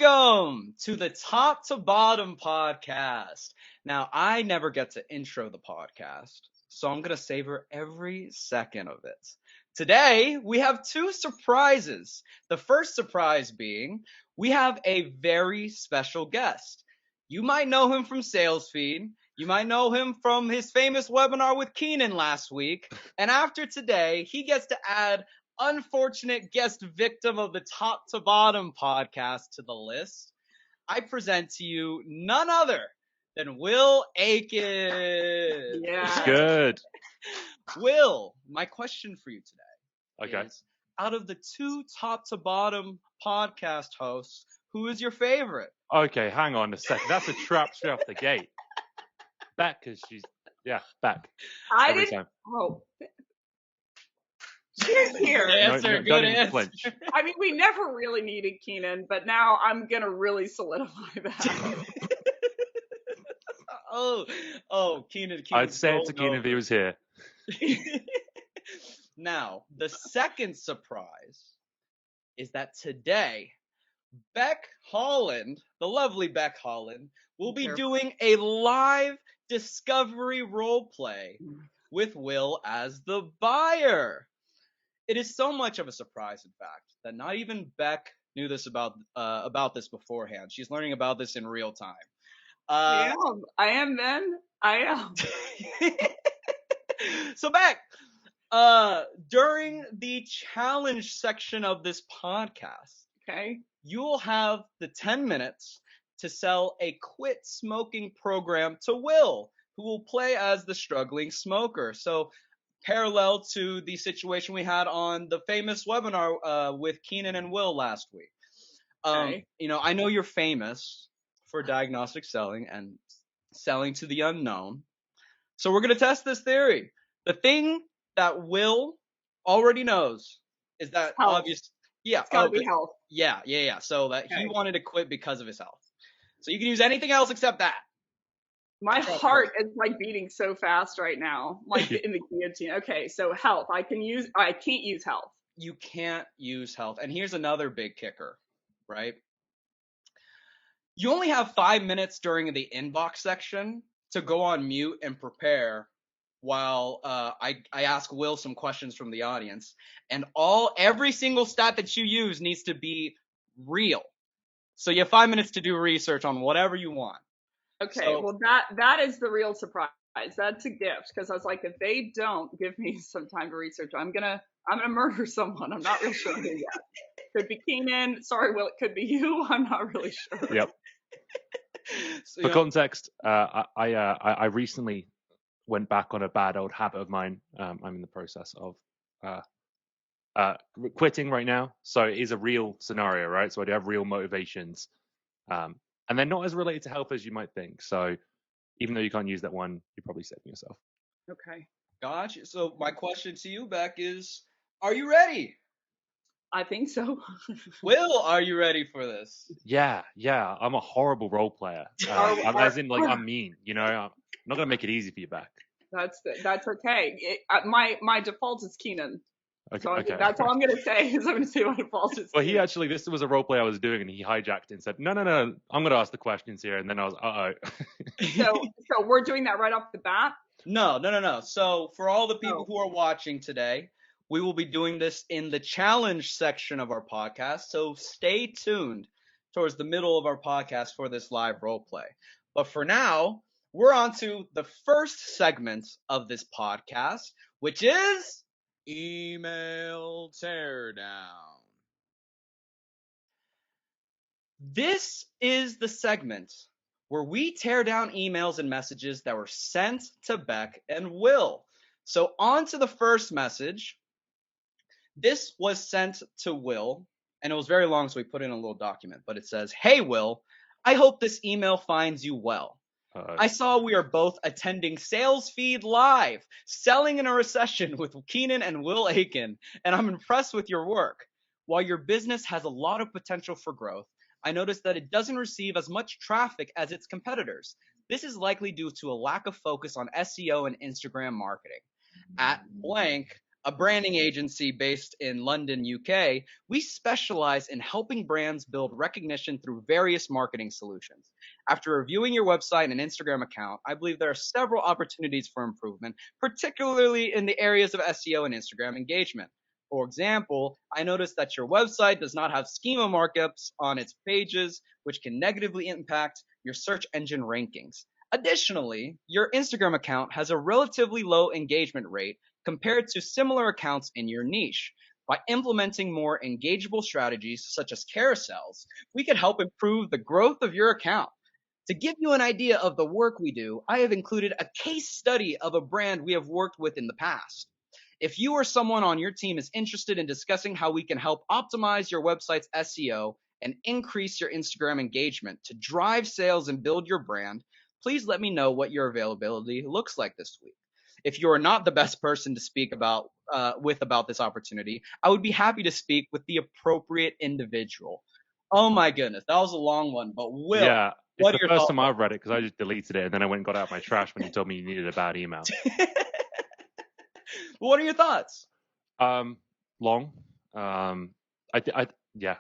Welcome to the Top to Bottom podcast. Now, I never get to intro the podcast, so I'm going to savor every second of it. Today, we have two surprises. The first surprise being, we have a very special guest. You might know him from Sales Feed. You might know him from his famous webinar with Keenan last week. And after today, he gets to add unfortunate guest victim of the Top to Bottom podcast to the list. I present to you none other than Will Aitken. Yeah. It's good. Will, my question for you today Okay. is, out of the two Top to Bottom podcast hosts, who is your favorite? Okay, hang on a second. That's a trap straight off the gate. Becc, because Becc. I Every didn't. time. Oh, she's here. Answer, don't good even answer. flinch. I mean, we never really needed Keenan, but now I'm gonna really solidify that. Keenan. I'd say it to rolled Keenan if he was here. Now, the second surprise is that today, Becc Holland, the lovely Becc Holland, will be doing a live discovery role play with Will as the buyer. It is so much of a surprise, in fact, that not even Becc knew this about this beforehand. She's learning about this in real time. I am then. I am. So Becc, during the challenge section of this podcast, Okay. you will have the 10 minutes to sell a quit smoking program to Will, who will play as the struggling smoker. So parallel to the situation we had on the famous webinar with Keenan and Will last week. Okay. I know you're famous for diagnostic selling and selling to the unknown. So we're going to test this theory. The thing that Will already knows is that Health. obvious. Yeah. It's gotta be health. Yeah. So that he Okay. wanted to quit because of his health. So you can use anything else except that. My heart is like beating so fast right now, like in the guillotine. Okay, so health. I can't use health. You can't use health. And here's another big kicker, right? You only have 5 minutes during the inbox section to go on mute and prepare while I ask Will some questions from the audience. And every single stat that you use needs to be real. So you have 5 minutes to do research on whatever you want. Okay, well that is the real surprise. That's a gift, because I was like, if they don't give me some time to research, I'm gonna murder someone. I'm not real sure who yet. Could be Keenan. Sorry, Will, it could be you. I'm not really sure. Yep. For context, I recently went back on a bad old habit of mine. I'm in the process of quitting right now. So it is a real scenario, right? So I do have real motivations. And they're not as related to health as you might think. So even though you can't use that one, you're probably saving yourself. Okay. Gotcha. So my question to you, Becc, is, are you ready? I think so. Will, are you ready for this? Yeah. I'm a horrible role player. I'm mean. I'm not gonna make it easy for you, Becc. That's okay. My default is Keenan. Okay, So okay. that's all I'm going to say is I'm going to say my default is. Well, this was a role play I was doing, and he hijacked it and said, no, I'm going to ask the questions here. And then I was, So we're doing that right off the bat? No. So for all the people who are watching today, we will be doing this in the challenge section of our podcast. So stay tuned towards the middle of our podcast for this live role play. But for now, we're on to the first segment of this podcast, which is Email Teardown. This is the segment where we tear down emails and messages that were sent to Becc and Will. So on to the first message. This was sent to Will, and it was very long, so we put in a little document, but it says, "Hey Will, I hope this email finds you well. I saw we are both attending Sales Feed Live, Selling in a Recession with Keenan and Will Aitken, and I'm impressed with your work. While your business has a lot of potential for growth, I noticed that it doesn't receive as much traffic as its competitors. This is likely due to a lack of focus on SEO and Instagram marketing. At blank, a branding agency based in London, UK, we specialize in helping brands build recognition through various marketing solutions. After reviewing your website and Instagram account, I believe there are several opportunities for improvement, particularly in the areas of SEO and Instagram engagement. For example, I noticed that your website does not have schema markups on its pages, which can negatively impact your search engine rankings. Additionally, your Instagram account has a relatively low engagement rate compared to similar accounts in your niche. By implementing more engageable strategies such as carousels, we can help improve the growth of your account. To give you an idea of the work we do, I have included a case study of a brand we have worked with in the past. If you or someone on your team is interested in discussing how we can help optimize your website's SEO and increase your Instagram engagement to drive sales and build your brand, please let me know what your availability looks like this week. If you are not the best person to speak about this opportunity, I would be happy to speak with the appropriate individual. Oh my goodness, that was a long one, but Will, Yeah, it's what the are your first thoughts? time I've read it because I just deleted it and then I went and got it out of my trash when you told me you needed a bad email. What are your thoughts? Long. Yeah.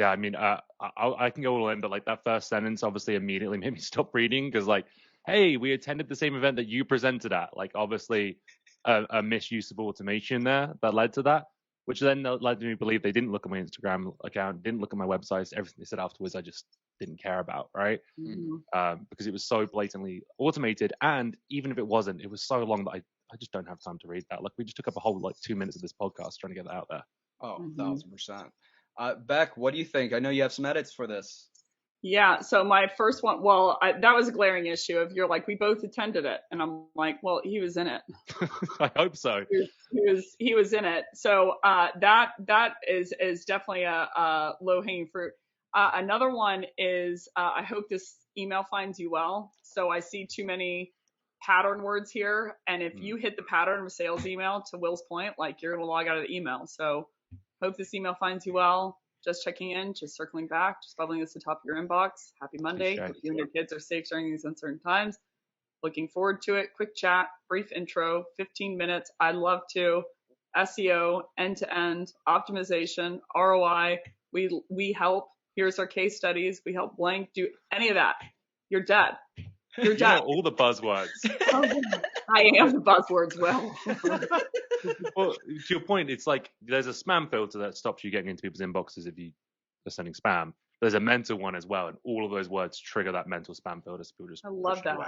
I mean, I can go all in, but like that first sentence obviously immediately made me stop reading because, like, hey, we attended the same event that you presented at. Like, obviously, a misuse of automation there that led to that, which then led me to believe they didn't look at my Instagram account, didn't look at my websites. Everything they said afterwards, I just didn't care about, right? Mm-hmm. Because it was so blatantly automated, and even if it wasn't, it was so long that I just don't have time to read that. Like, we just took up a whole 2 minutes of this podcast trying to get that out there. Oh, Mm-hmm. 1000%. Becc, what do you think? I know you have some edits for this. Yeah. So my first one, that was a glaring issue of you're like, we both attended it. And I'm like, well, he was in it. I hope so. He was in it. So, that is definitely a low hanging fruit. Another one is, I hope this email finds you well. So I see too many pattern words here. And if you hit the pattern of a sales email, to Will's point, like, you're going to log out of the email. So hope this email finds you well. Just checking in, just circling back, just bubbling this to the top of your inbox. Happy Monday. Hope you and your kids are safe during these uncertain times. Looking forward to it. Quick chat, brief intro, 15 minutes. I'd love to. SEO, end-to-end, optimization, ROI. We help. Here's our case studies. We help blank do any of that. You're dead. You're You dead. know all the buzzwords. I am the buzzwords, Will. Well, to your point, it's like there's a spam filter that stops you getting into people's inboxes if you are sending spam. There's a mental one as well, and all of those words trigger that mental spam filter. So people just I love push it that. away.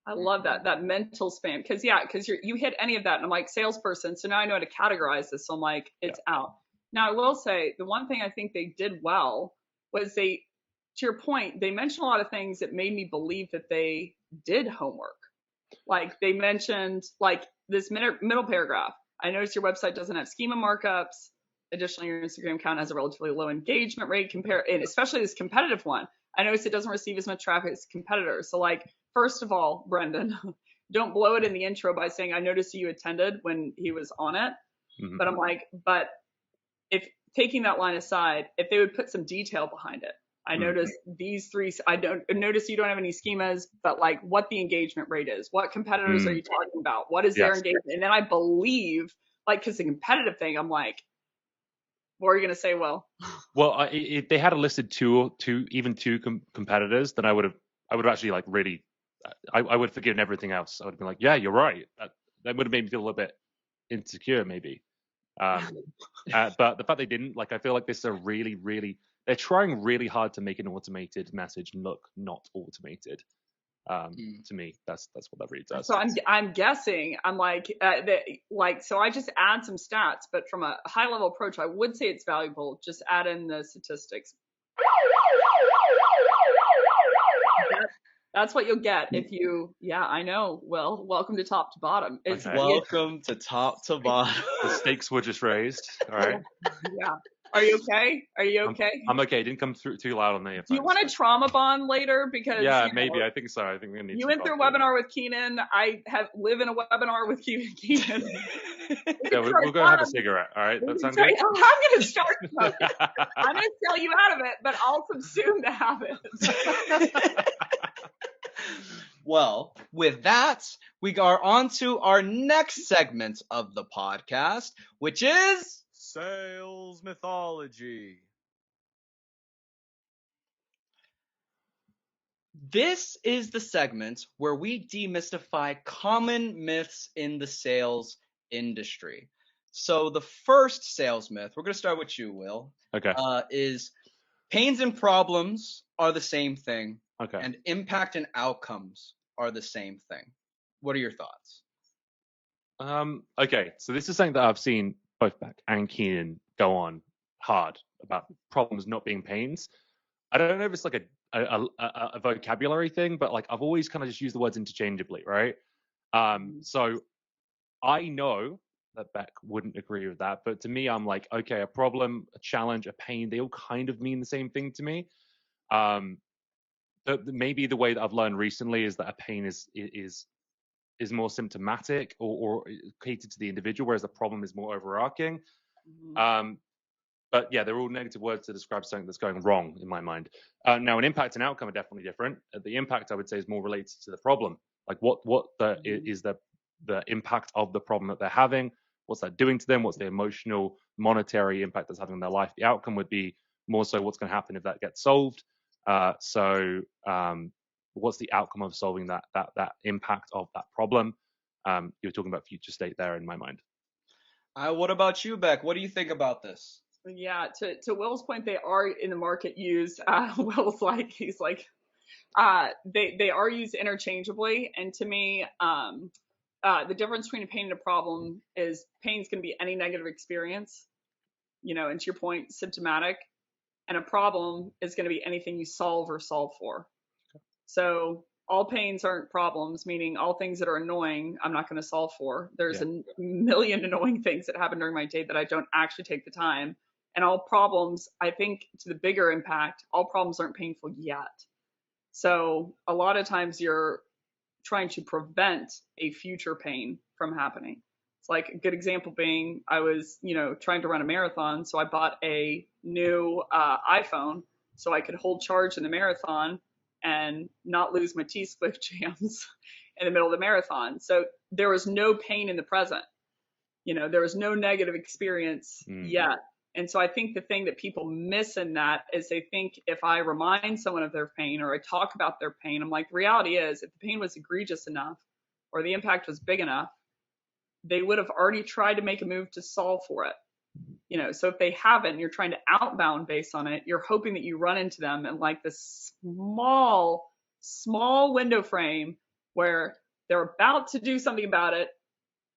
I love that mental spam. Because you hit any of that, and I'm like, salesperson, so now I know how to categorize this. So I'm like, it's out. Now I will say the one thing I think they did well was to your point, they mentioned a lot of things that made me believe that they did homework. Like they mentioned, like this middle paragraph. I noticed your website doesn't have schema markups. Additionally, your Instagram account has a relatively low engagement rate and especially this competitive one. I noticed it doesn't receive as much traffic as competitors. So like, first of all, Brendan, don't blow it in the intro by saying, I noticed you attended when he was on it. Mm-hmm. But I'm like, but if taking that line aside, if they would put some detail behind it, I noticed these three, I don't notice you don't have any schemas, but like what the engagement rate is, what competitors are you talking about? What is their engagement? And then I believe, like, cause the competitive thing, I'm like, what are you going to say, Will? Well, if they had listed two competitors, then I would have actually like really, I would have forgiven everything else. I would have been like, yeah, you're right. That would have made me feel a little bit insecure maybe. But the fact they didn't, like, I feel like this is a really, really, they're trying really hard to make an automated message look not automated. To me, that's what that reads as. So I'm guessing, I'm like, so I just add some stats, but from a high level approach, I would say it's valuable. Just add in the statistics. That's what you'll get if you, I know. Well, welcome to Top to Bottom. It's Okay. Welcome to Top to Bottom. The stakes were just raised. All right. Yeah. Are you okay? Are you okay? I'm okay. It didn't come through too loud on the. Do you want a trauma bond later? Because maybe. I think so. I think we need. You went through a webinar with Keenan. I live in a webinar with Keenan. Yeah, we'll go have a cigarette. All right, that sounds good. I'm going to start smoking. I'm going to sell you out of it, but I'll subsume the habit. Well, with that, we are on to our next segment of the podcast, which is Sales Mythology. This is the segment where we demystify common myths in the sales industry. So the first sales myth, we're going to start with you, Will, Okay. is pains and problems are the same thing, Okay. and impact and outcomes are the same thing. What are your thoughts? Okay. So this is something that I've seen both Becc and Keenan go on hard about problems not being pains. I don't know if it's like a vocabulary thing, but like I've always kind of just used the words interchangeably, right? So I know that Becc wouldn't agree with that, but to me, I'm like, okay, a problem, a challenge, a pain, they all kind of mean the same thing to me. But maybe the way that I've learned recently is that a pain is more symptomatic or catered to the individual, whereas a problem is more overarching. Mhm. But yeah, they're all negative words to describe something that's going wrong in my mind. Now, an impact and outcome are definitely different. The impact, I would say, is more related to the problem. Like is the impact of the problem that they're having? What's that doing to them? What's the emotional, monetary impact that's having on their life? The outcome would be more so what's going to happen if that gets solved. What's the outcome of solving that impact of that problem? You're talking about future state there in my mind. What about you, Becc? What do you think about this? Yeah, to Will's point, they are in the market used. Will's like, he's like, they are used interchangeably. And to me, the difference between a pain and a problem is pain's going to be any negative experience, and to your point, symptomatic. And a problem is going to be anything you solve or solve for. So all pains aren't problems, meaning all things that are annoying, I'm not going to solve for. There's a million annoying things that happen during my day that I don't actually take the time. And all problems, I think to the bigger impact, all problems aren't painful yet. So a lot of times you're trying to prevent a future pain from happening. It's like a good example being I was, trying to run a marathon. So I bought a new iPhone so I could hold charge in the marathon and not lose my T-Swift jams in the middle of the marathon. So there was no pain in the present. There was no negative experience yet. And so I think the thing that people miss in that is they think if I remind someone of their pain or I talk about their pain, I'm like, the reality is if the pain was egregious enough or the impact was big enough, they would have already tried to make a move to solve for it. So if they haven't, you're trying to outbound based on it, you're hoping that you run into them in like this small window frame where they're about to do something about it,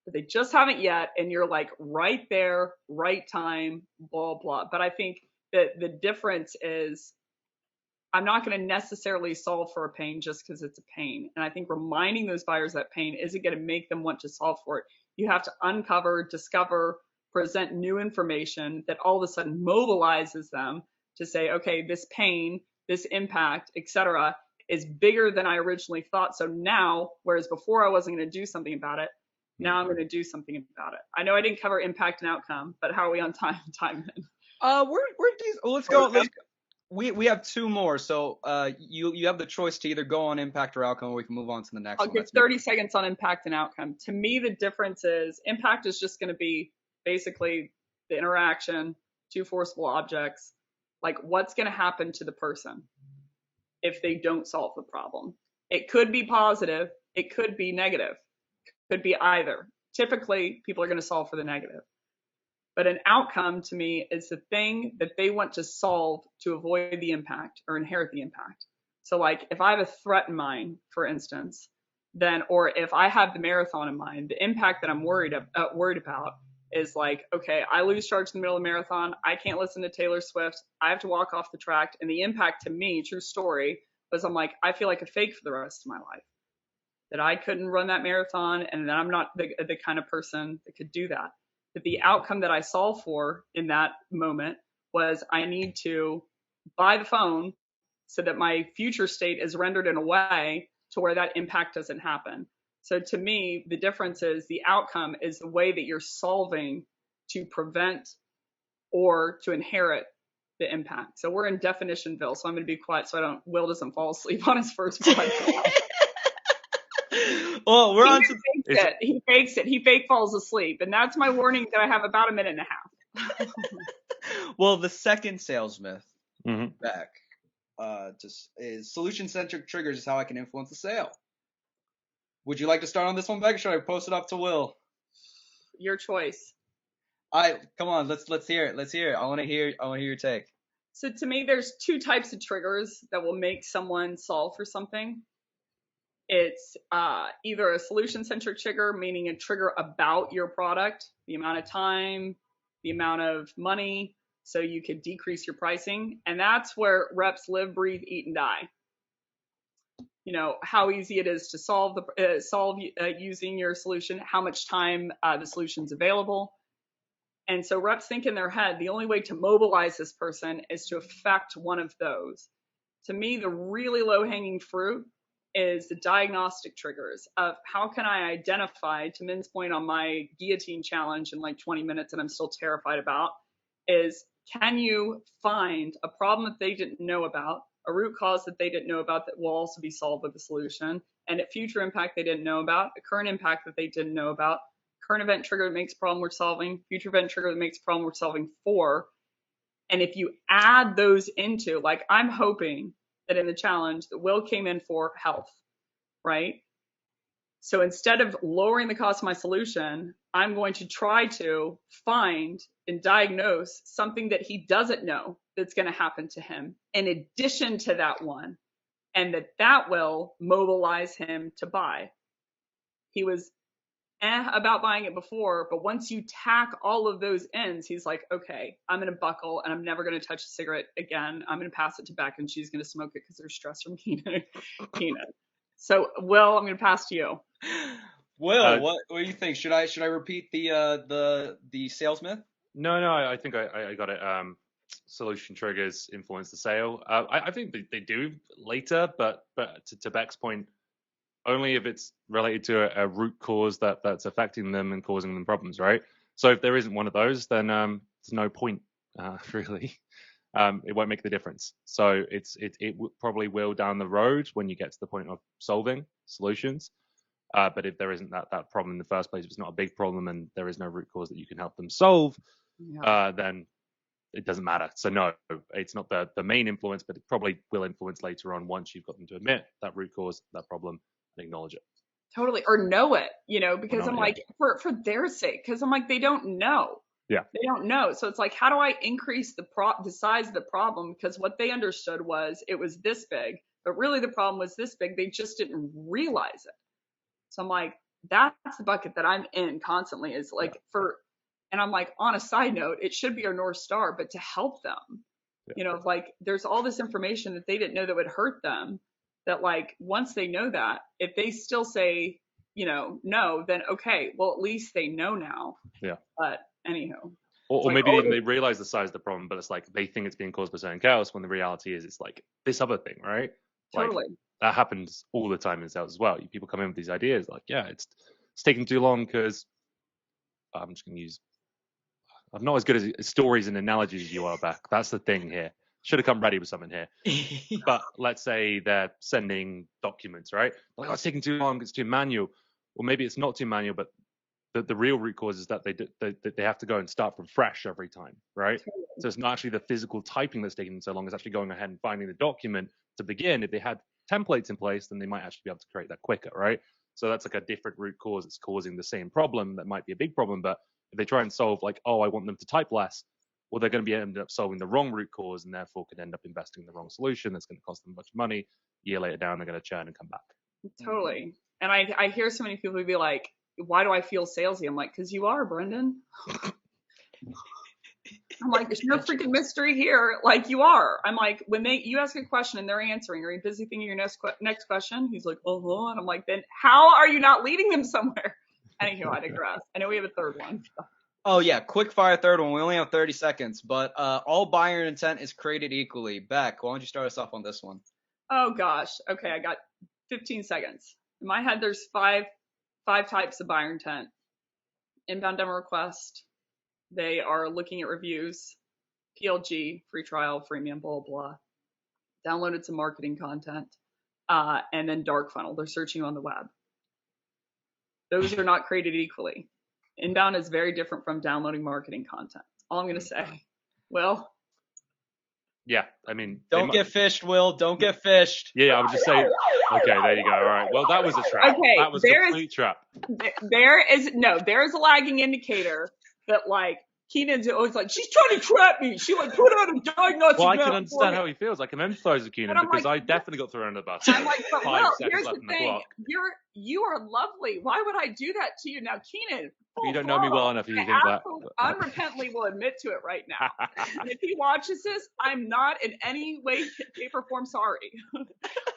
but they just haven't yet. And you're like right there, right time, blah, blah. But I think that the difference is I'm not going to necessarily solve for a pain just because it's a pain. And I think reminding those buyers that pain isn't going to make them want to solve for it. You have to uncover, discover, present new information that all of a sudden mobilizes them to say, okay, this pain, this impact, etc., is bigger than I originally thought. So now, whereas before I wasn't going to do something about it, now I'm going to do something about it. I know I didn't cover impact and outcome, but how are we on time then? Let's go. We have two more, so you have the choice to either go on impact or outcome, or we can move on to the next I'll one. give 30 seconds on impact and outcome. To me, the difference is impact is just going to be basically the interaction, two forcible objects, like what's going to happen to the person if they don't solve the problem. It could be positive, it could be negative, could be either. Typically, people are going to solve for the negative. But an outcome to me is the thing that they want to solve to avoid the impact or inherit the impact. So like if I have a threat in mind, for instance, then, or if I have the marathon in mind, the impact that I'm worried about is like, okay, I lose charge in the middle of the marathon. I can't listen to Taylor Swift. I have to walk off the track. And the impact to me, true story, was I'm like, I feel like a fake for the rest of my life. That I couldn't run that marathon and that I'm not the kind of person that could do that. But the outcome that I solved for in that moment was I need to buy the phone so that my future state is rendered in a way to where that impact doesn't happen. So to me, the difference is the outcome is the way that you're solving to prevent or to inherit the impact. So we're in definitionville, so I'm going to be quiet so Will doesn't fall asleep on his first podcast. Well, we're on to He fakes it. He fake falls asleep. And that's my warning that I have about a minute and a half. well, the second sales myth, Mhm. Beck, just is solution-centric triggers is how I can influence the sale. Would you like to start on this one, Beck, or should I post it up to Will? Your choice. Come on, let's hear it. Let's hear it. I want to hear your take. So to me, there's two types of triggers that will make someone solve for something. It's either a solution-centric trigger, meaning a trigger about your product, the amount of time, the amount of money, so you could decrease your pricing. And that's where reps live, breathe, eat, and die. You know, how easy it is to solve using your solution, how much time the solution's available. And so reps think in their head, the only way to mobilize this person is to affect one of those. To me, the really low-hanging fruit is the diagnostic triggers of how can I identify, to Min's point on my guillotine challenge in like 20 minutes that I'm still terrified about, is can you find a problem that they didn't know about, a root cause that they didn't know about that will also be solved with a solution, and a future impact they didn't know about, a current impact that they didn't know about, current event trigger that makes a problem worth solving, future event trigger that makes a problem worth solving for. And if you add those into, like I'm hoping that in the challenge that Will came in for health, right? So instead of lowering the cost of my solution, I'm going to try to find and diagnose something that he doesn't know that's going to happen to him in addition to that one, and that will mobilize him to buy. He was about buying it before, but once you tack all of those ends, he's like, okay, I'm going to buckle and I'm never going to touch a cigarette again. I'm going to pass it to Beck and she's going to smoke it because there's stress from Keenan. So, Will, I'm going to pass to you. Will, what do you think? Should I repeat the sales myth? No, I think I got it. Solution triggers influence the sale. I think they do later, but to Beck's point, only if it's related to a root cause that's affecting them and causing them problems, right? So if there isn't one of those, then there's no point, really. It won't make the difference. So it probably will down the road when you get to the point of solving solutions. But if there isn't that problem in the first place, if it's not a big problem and there is no root cause that you can help them solve, then it doesn't matter. So no, it's not the main influence, but it probably will influence later on once you've got them to admit that root cause, that problem, and acknowledge it. Totally. Or know it, because I'm like, for their sake, because I'm like, they don't know. Yeah. They don't know. So it's like, how do I increase the size of the problem? Because what they understood was it was this big, but really the problem was this big. They just didn't realize it. So I'm like, that's the bucket that I'm in constantly is like and I'm like, on a side note, it should be our North Star, but to help them, like there's all this information that they didn't know that would hurt them, that like, once they know that, if they still say, no, then okay, well, at least they know now. Yeah. But anyhow. Or maybe even they realize the size of the problem, but it's like they think it's being caused by something else when the reality is it's like this other thing, right? Totally. Like, that happens all the time in sales as well. People come in with these ideas like, yeah, it's taking too long because I'm just going to use. I'm not as good as stories and analogies as you are, Beck. That's the thing here. Should have come ready with something here. But let's say they're sending documents, right? Like, it's taking too long. It's too manual. Or maybe it's not too manual, but the real root cause is that they have to go and start from fresh every time, right? So it's not actually the physical typing that's taking so long. It's actually going ahead and finding the document to begin. If they had templates in place, then they might actually be able to create that quicker, right? So that's like a different root cause that's causing the same problem. That might be a big problem, but if they try and solve like, oh, I want them to type less, well, they're going to end up solving the wrong root cause and therefore could end up investing in the wrong solution. That's going to cost them a bunch of money. A year later down, they're going to churn and come back. Totally. And I hear so many people be like, why do I feel salesy? I'm like, because you are, Brendan. I'm like, there's no freaking mystery here. Like, you are. I'm like, when you ask a question and they're answering, are you busy thinking of your next question? He's like, and I'm like, then how are you not leading them somewhere? Anywho, I digress. I know we have a third one. Oh yeah, quick fire third one. We only have 30 seconds, but all buyer intent is created equally. Beck, why don't you start us off on this one? Oh gosh. Okay, I got 15 seconds. In my head, there's five types of buyer intent. Inbound demo request. They are looking at reviews, PLG, free trial, freemium, blah, blah. Downloaded some marketing content, and then dark funnel. They're searching on the web. Those are not created equally. Inbound is very different from downloading marketing content. All I'm going to say. Well, Yeah, I mean, Don't get fished, Will. Don't get fished. yeah, I would just say, okay, there you go. All right. Well, that was a trap. Okay, That was a complete trap. there is a lagging indicator that like Keenan's always like, she's trying to trap me. She like put out a diagnostic. Well, I can understand how he feels. I can empathize with Keenan because like, I definitely got thrown under the bus. I'm like, but Will, here's left the on the thing. clock. You are lovely. Why would I do that to you? Now, Keenan, You don't know me well enough if you think that. Unrepentantly will admit to it right now. And if he watches this, I'm not in any way, shape, or form sorry.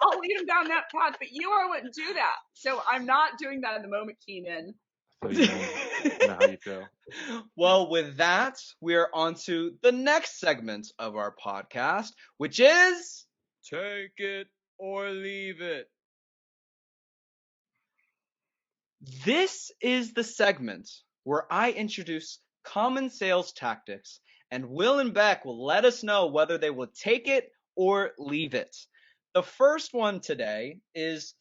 I'll lead him down that path, but you wouldn't do that. So I'm not doing that in the moment, Keenan. I know how you feel. Well, with that, we are on to the next segment of our podcast, which is Take It or Leave It. This is the segment where I introduce common sales tactics, and Will and Becc will let us know whether they will take it or leave it. The first one today is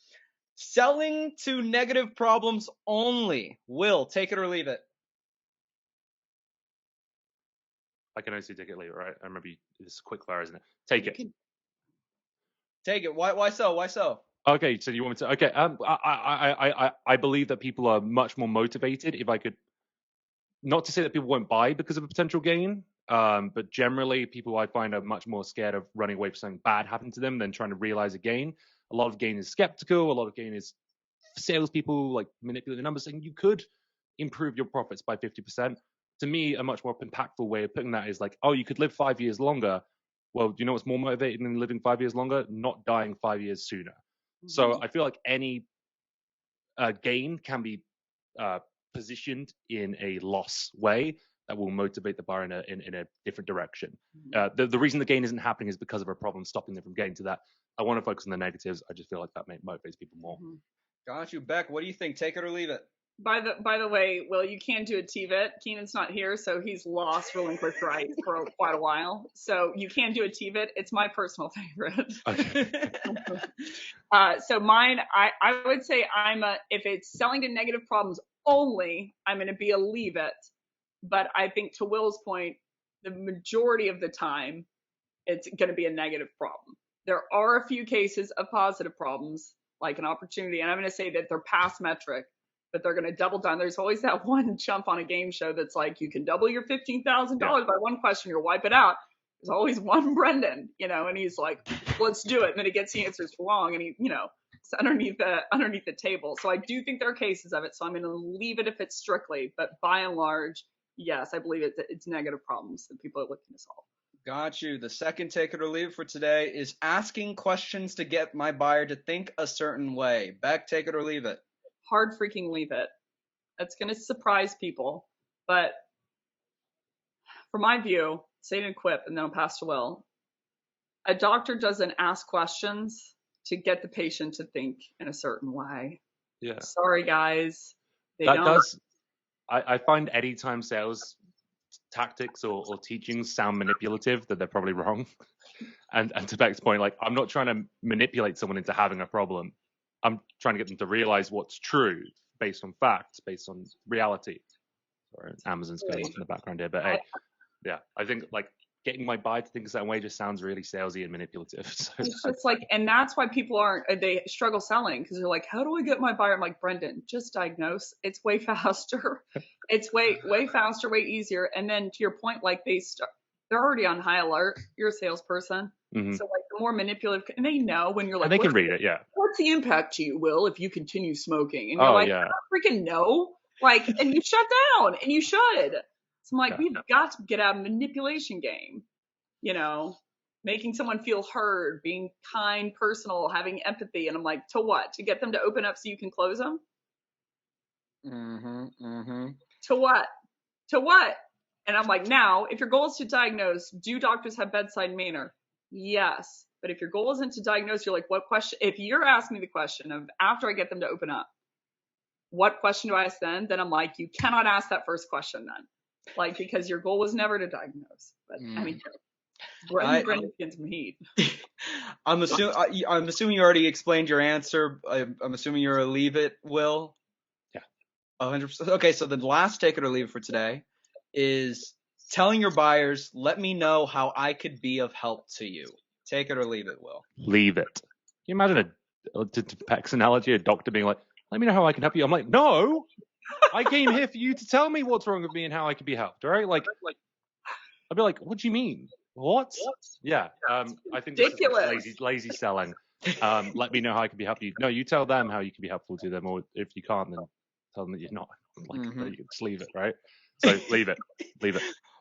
selling to negative problems only. Will, take it or leave it. I can honestly take it later, right? I remember this is quick fire, isn't it? Take it. Take it. Why so? Why so? Okay, so you want me to? Okay, I believe that people are much more motivated if I could. Not to say that people won't buy because of a potential gain, but generally people I find are much more scared of running away from something bad happening to them than trying to realize a gain. A lot of gain is skeptical. A lot of gain is salespeople like manipulating the numbers, saying you could improve your profits by 50%. To me, a much more impactful way of putting that is like, oh, you could live 5 years longer. Well, do you know what's more motivating than living 5 years longer? Not dying 5 years sooner. Mm-hmm. So I feel like any gain can be positioned in a loss way that will motivate the buyer in a different direction. Mm-hmm. The reason the gain isn't happening is because of a problem stopping them from getting to that. I want to focus on the negatives. I just feel like that motivates people more. Mm-hmm. Got you, Becc. What do you think? Take it or leave it? By the way, Will, you can do a TVIT. Keenan's not here, so he's lost relinquished rights for quite a while. So you can do a TVIT. It's my personal favorite. Okay. So mine, I would say if it's selling to negative problems only, I'm going to be a leave it. But I think to Will's point, the majority of the time, it's going to be a negative problem. There are a few cases of positive problems, like an opportunity, and I'm going to say that they're past metric, but they're going to double down. There's always that one chump on a game show that's like, you can double your $15,000 by one question, you'll wipe it out. There's always one Brendan, and he's like, let's do it. And then he gets the answers wrong, and it's underneath the table. So I do think there are cases of it. So I'm going to leave it if it's strictly, but by and large, yes, I believe it's negative problems that people are looking to solve. Got you. The second take it or leave it for today is asking questions to get my buyer to think a certain way. Becc, take it or leave it. Hard freaking leave it. That's going to surprise people. But from my view, say it in quip and then I'll pass to Will. A doctor doesn't ask questions to get the patient to think in a certain way. Yeah. Sorry, guys. I find anytime sales tactics or teachings sound manipulative, that they're probably wrong. And to Beck's point, like, I'm not trying to manipulate someone into having a problem. I'm trying to get them to realize what's true based on facts, based on reality. Sorry, Amazon's going on in the background here, but hey, yeah, I think like getting my buyer to think a certain way just sounds really salesy and manipulative. So it's just like, and that's why people they struggle selling, because they're like, how do I get my buyer? I'm like, Brendan, just diagnose. It's way faster. It's way faster, way easier. And then to your point, like they're already on high alert. You're a salesperson. Mm-hmm. So like the more manipulative, and they know when you're like, and they can read it. Yeah. What's the impact to you, Will, if you continue smoking? And you're like, I don't freaking know. Like, and you shut down, and you should. So I'm like, we've got to get out of manipulation game, making someone feel heard, being kind, personal, having empathy. And I'm like, to what? To get them to open up so you can close them? Mm-hmm. Mm-hmm. To what? To what? And I'm like, now, if your goal is to diagnose, do doctors have bedside manner? Yes. But if your goal isn't to diagnose, you're like, what question? If you're asking me the question of after I get them to open up, what question do I ask then? Then I'm like, you cannot ask that first question then. Like, because your goal was never to diagnose. But anyway, Brendan getting some heat. I'm assuming you already explained your answer. I'm assuming you're a leave it, Will. Yeah. 100%. Okay, so the last take it or leave it for today is telling your buyers, let me know how I could be of help to you. Take it or leave it, Will. Leave it. Can you imagine to Peck's analogy, a doctor being like, let me know how I can help you? I'm like, no, I came here for you to tell me what's wrong with me and how I can be helped, all right? Like, I'd be like, what do you mean? What? Yeah, I think this is like lazy selling. Let me know how I can be helpful. No, you tell them how you can be helpful to them, or if you can't, then tell them that you're not. Like, that you just leave it, right? So leave it.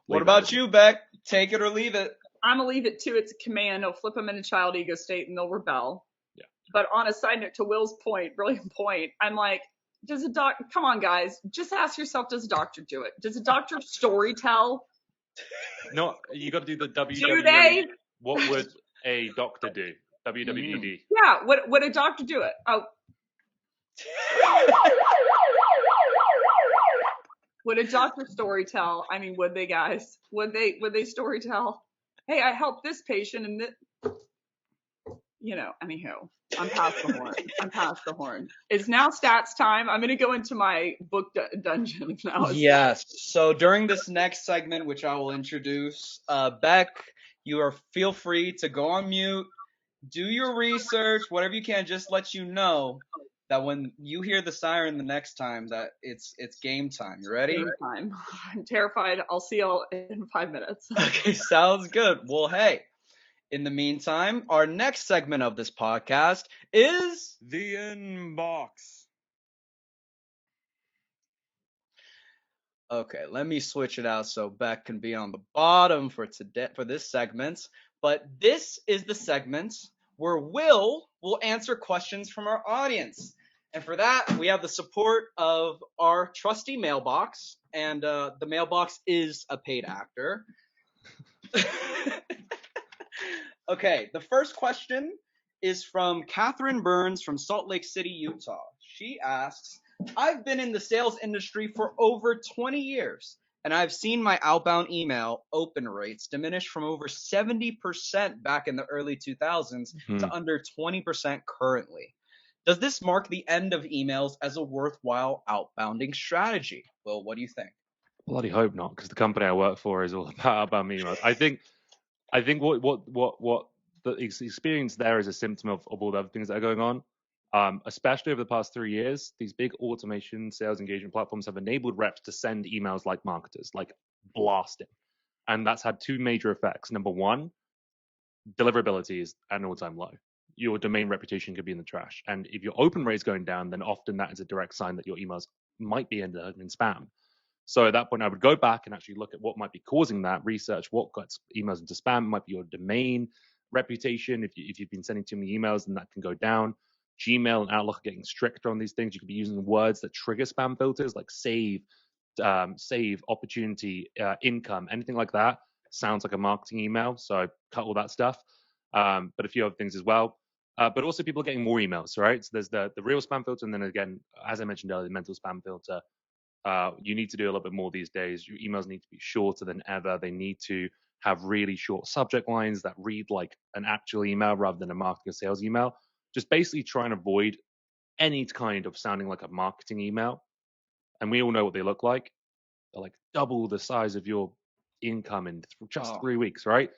What about you, Becc? Take it or leave it. I'm gonna leave it too. It's a command. It'll flip them into child ego state and they'll rebel. Yeah. But on a side note, to Will's point, brilliant point, I'm like, come on, guys, just ask yourself, does a doctor do it? Does a doctor story tell? No, you got to do the WWE. Do they? What would a doctor do? WWD. Yeah, would a doctor do it? Oh. Would a doctor story tell? I mean, would they, guys? Would they story tell? Hey, I helped this patient and anywho, I'm past the horn. It's now stats time. I'm going to go into my book dungeon now. Yes. So during this next segment, which I will introduce, Becc, feel free to go on mute, do your research, whatever you can, just let you know that when you hear the siren the next time, that it's game time. You ready? Game time. I'm terrified. I'll see y'all in 5 minutes. Okay, sounds good. Well, hey, in the meantime, our next segment of this podcast is the inbox. Okay, let me switch it out so Becc can be on the bottom for this segment. But this is the segment where Will answer questions from our audience. And for that, we have the support of our trusty mailbox. And the mailbox is a paid actor. Okay, the first question is from Catherine Burns from Salt Lake City, Utah. She asks, I've been in the sales industry for over 20 years, and I've seen my outbound email open rates diminish from over 70% back in the early 2000s to under 20% currently. Does this mark the end of emails as a worthwhile outbounding strategy? Well, what do you think? Bloody hope not, because the company I work for is all about outbound emails. I think what the experience there is a symptom of all the other things that are going on. Especially over the past 3 years, these big automation sales engagement platforms have enabled reps to send emails like marketers, like blasting. And that's had two major effects. Number one, deliverability is at an all-time low. Your domain reputation could be in the trash. And if your open rate is going down, then often that is a direct sign that your emails might be in spam. So at that point, I would go back and actually look at what might be causing that, research what got emails into spam. It might be your domain reputation. If you've been sending too many emails, then that can go down. Gmail and Outlook are getting stricter on these things. You could be using words that trigger spam filters like save, opportunity, income, anything like that. Sounds like a marketing email. So cut all that stuff. But a few other things as well. But also people are getting more emails, right? So there's the real spam filter. And then again, as I mentioned earlier, the mental spam filter. You need to do a little bit more these days. Your emails need to be shorter than ever. They need to have really short subject lines that read like an actual email rather than a marketing or sales email. Just basically try and avoid any kind of sounding like a marketing email. And we all know what they look like. They're like double the size of your income in just 3 weeks, right?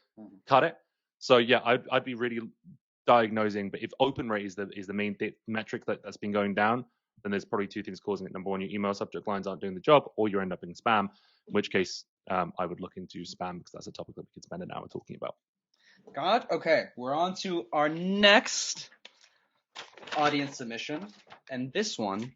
Cut it. So yeah, I'd be really diagnosing. But if open rate is the main metric that's been going down, then there's probably two things causing it. Number one, your email subject lines aren't doing the job, or you end up in spam, in which case I would look into spam because that's a topic that we could spend an hour talking about. God, okay, we're on to our next audience submission, and this one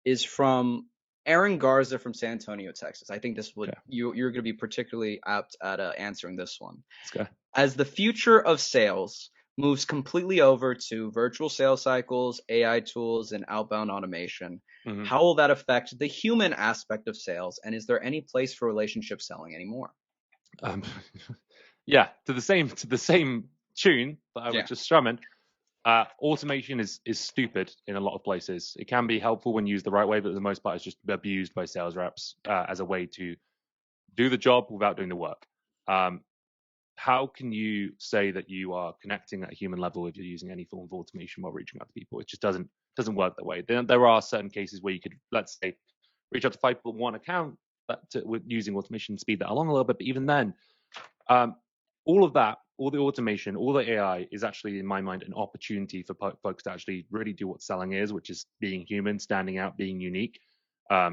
is from Aaron Garza from San Antonio, Texas. I think this would you're going to be particularly apt at answering this one. Let's go. As the future of sales moves completely over to virtual sales cycles, AI tools, and outbound automation, how will that affect the human aspect of sales? And is there any place for relationship selling anymore? Yeah, to the same tune that I was just strumming. Automation is stupid in a lot of places. It can be helpful when used the right way, but for the most part, it's just abused by sales reps as a way to do the job without doing the work. How can you say that you are connecting at a human level if you're using any form of automation while reaching out to people? It just doesn't work that way. There are certain cases where you could, let's say, reach out to 5 people, one account, with using automation, speed that along a little bit. But even then, all of that, all the automation, all the AI is actually, in my mind, an opportunity for folks to actually really do what selling is, which is being human, standing out, being unique.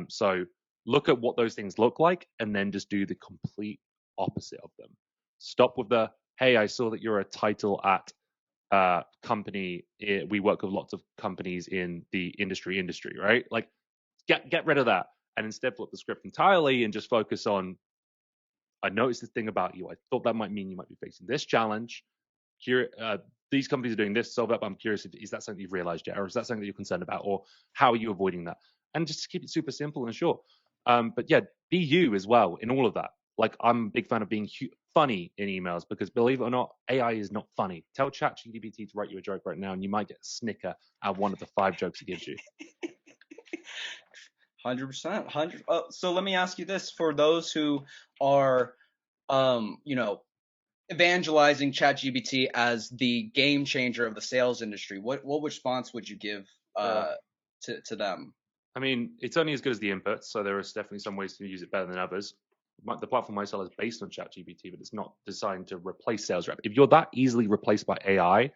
So look at what those things look like and then just do the complete opposite of them. Stop with the, hey, I saw that you're a title at company. We work with lots of companies in the industry, right? Like, get rid of that and instead flip the script entirely and just focus on, I noticed this thing about you. I thought that might mean you might be facing this challenge. These companies are doing this, solve that, but I'm curious, is that something you've realized yet? Or is that something that you're concerned about? Or how are you avoiding that? And just keep it super simple and short. But yeah, be you as well in all of that. Like, I'm a big fan of being funny in emails because, believe it or not, AI is not funny. Tell ChatGPT to write you a joke right now and you might get a snicker out of one of the 5 jokes it gives you. 100%. So let me ask you this: for those who are, evangelizing ChatGPT as the game changer of the sales industry, what response would you give to them? I mean, it's only as good as the inputs, so there is definitely some ways to use it better than others. The platform I sell is based on ChatGPT, but it's not designed to replace sales rep. If you're that easily replaced by AI,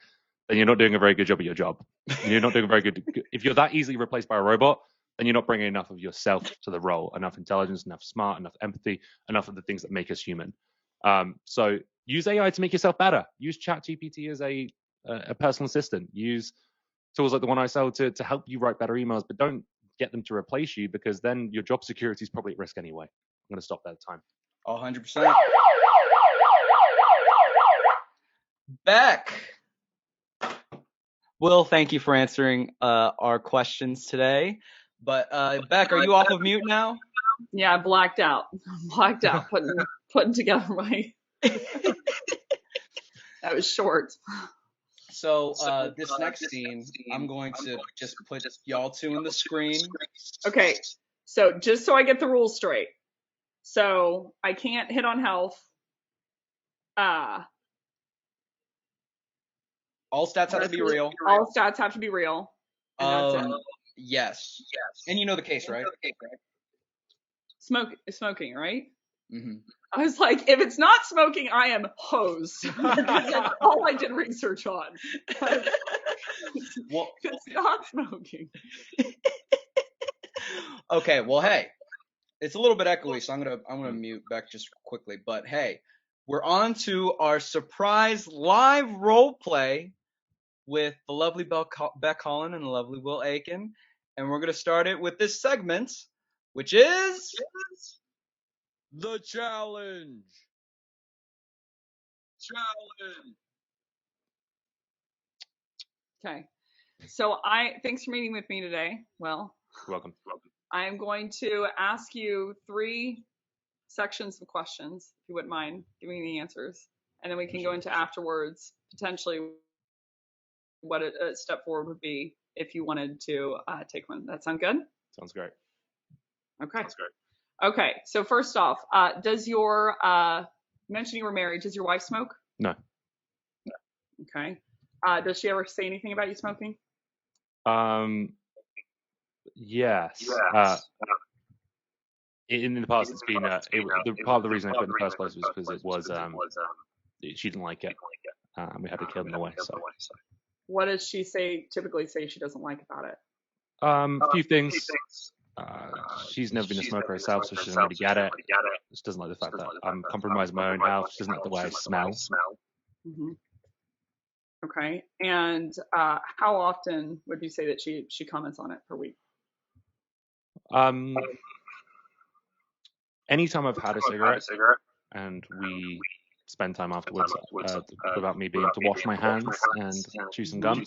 then you're not doing a very good job at your job. You're not doing a very good. If you're that easily replaced by a robot, then you're not bringing enough of yourself to the role, enough intelligence, enough smart, enough empathy, enough of the things that make us human. So use AI to make yourself better. Use ChatGPT as a personal assistant. Use tools like the one I sell to help you write better emails, but don't get them to replace you, because then your job security is probably at risk anyway. I'm going to stop that time. 100%. Beck. Will, thank you for answering our questions today. But Beck, are you off of mute now? Yeah, I blacked out. Putting together my. That was short. So this next scene, I'm going to just put y'all two on the screen. Okay, so just so I get the rules straight. So I can't hit on health. All stats have to be real. All stats have to be real. And that's it. Yes. And you know the case, right? Smoking, right? Mm-hmm. I was like, if it's not smoking, I am hosed. That's all I did research on. Well, it's not smoking. Okay, well, hey, it's a little bit echoey, so I'm gonna mute Beck just quickly. But hey, we're on to our surprise live role play with the lovely Beck Holland and the lovely Will Aitken, and we're gonna start it with this segment, which is the challenge. Okay. So thanks for meeting with me today. Well, you're welcome. I am going to ask you 3 sections of questions, if you wouldn't mind giving me the answers, and then we can go into afterwards potentially what a step forward would be if you wanted to take one. That sound good? Sounds great. Okay. Sounds great. Okay. So first off, does your you mentioned you were married? Does your wife smoke? No. Okay. Does she ever say anything about you smoking? Yes. In the past, it's been part of the reason I quit in the first place was because it was she didn't like it. We had to kill them away. So. What does she typically say she doesn't like about it? A few things. She's never been a smoker herself, so she doesn't really get it. She doesn't like the fact that I'm compromising my own health. She doesn't like the way I smell. Mm-hmm. Okay. And how often would you say that she comments on it per week? Anytime I've had a cigarette and we spend time afterwards without me being able to wash my hands and chew some gum,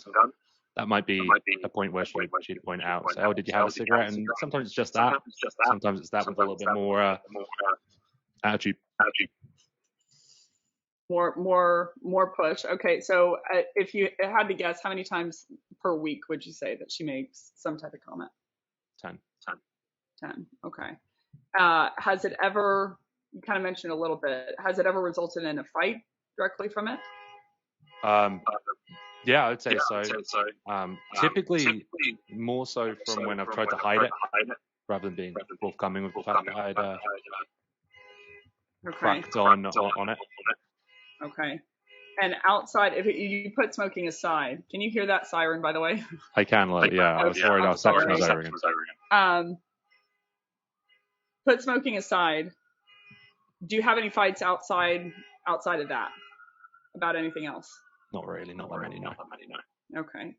that might be a point where she'd point out, say, oh, did you have a cigarette? And sometimes it's just that. Sometimes it's that with a little bit more attitude. More push. Okay, so if you had to guess, how many times per week would you say that she makes some type of comment? 10. 10. Okay. Has it ever? You kind of mentioned a little bit. Has it ever resulted in a fight directly from it? Yeah, I would say so. Typically, more so from when I've tried to hide it. rather than being forthcoming with the fact that I'd Okay. cracked on it. Okay. And outside, if you put smoking aside, can you hear that siren, by the way? I can, like, yeah, I was worried our section was over again. Put smoking aside. Do you have any fights outside of that about anything else? Not really, not that many, no. Okay.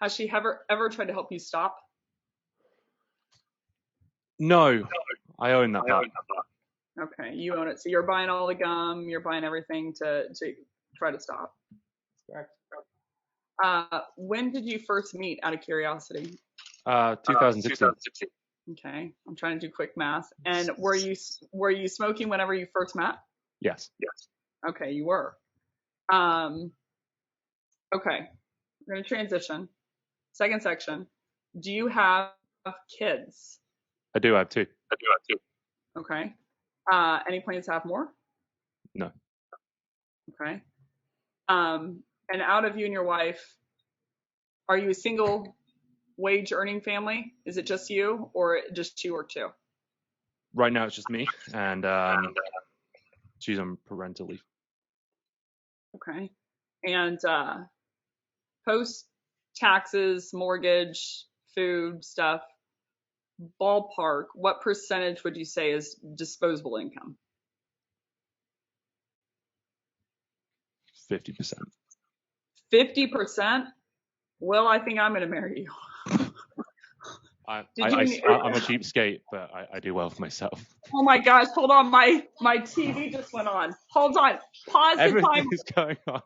Has she ever tried to help you stop? No, I own that part. Okay, you own it. So you're buying all the gum, you're buying everything to try to stop. Correct. When did you first meet, out of curiosity? 2016. Okay, I'm trying to do quick math. And were you smoking whenever you first met? Yes. Okay, you were. Okay, we're gonna transition. Second section. Do you have kids? I do have two. Okay. Any plans to have more? No. Okay. And out of you and your wife, are you a single wage earning family? Is it just you, or just you or two? Right now it's just me, and she's on parental leave. Okay. And post taxes, mortgage, food stuff, ballpark, what percentage would you say is disposable income? 50%. 50%? Well, I think I'm going to marry you. I'm a cheapskate, but I do well for myself. Oh my gosh, hold on. My TV just went on. Hold on. Pause the Everything time. is going on.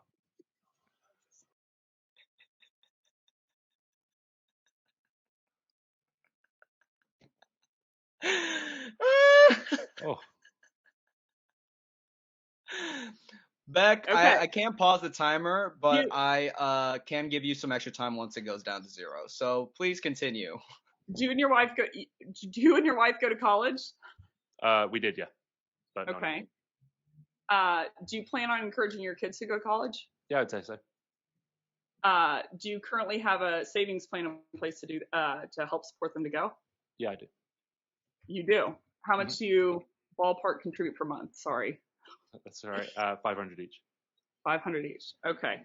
Oh. Beck, Okay. I can't pause the timer, but I can give you some extra time once it goes down to 0. So please continue. Do you and your wife go to college? We did, yeah. But Okay. Do you plan on encouraging your kids to go to college? Yeah, I'd say so. Do you currently have a savings plan in place to help support them to go? Yeah, I do. You do. How much do you ballpark contribute per month? Sorry. That's all right. 500 each. 500 each. Okay.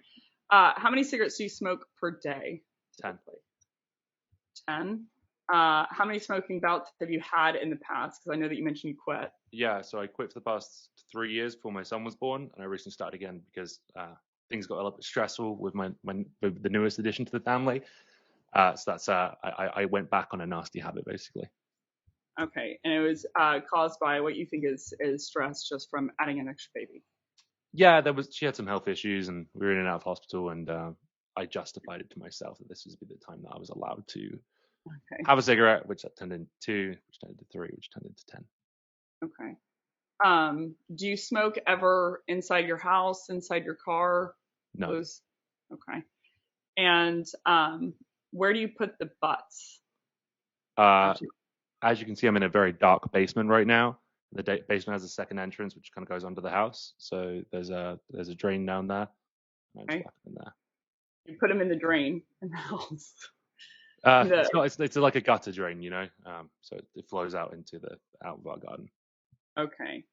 How many cigarettes do you smoke per day? 10. 10. How many smoking bouts have you had in the past? Because I know that you mentioned you quit. Yeah, so I quit for the past 3 years before my son was born, and I recently started again because things got a little bit stressful with the newest addition to the family. So that's I went back on a nasty habit basically. Okay, and it was caused by what you think is stress just from adding an extra baby. Yeah, she had some health issues, and we were in and out of hospital, and I justified it to myself that this would be the time that I was allowed to have a cigarette, which that turned into 2, which turned into 3, which turned into 10. Okay. Do you smoke ever inside your house, inside your car? No. Okay. And where do you put the butts? As you can see, I'm in a very dark basement right now. The basement has a second entrance, which kind of goes under the house. So there's a drain down there. Okay. In there. You put them in the drain in the house. It's like a gutter drain, you know. So it flows out of our garden. Okay.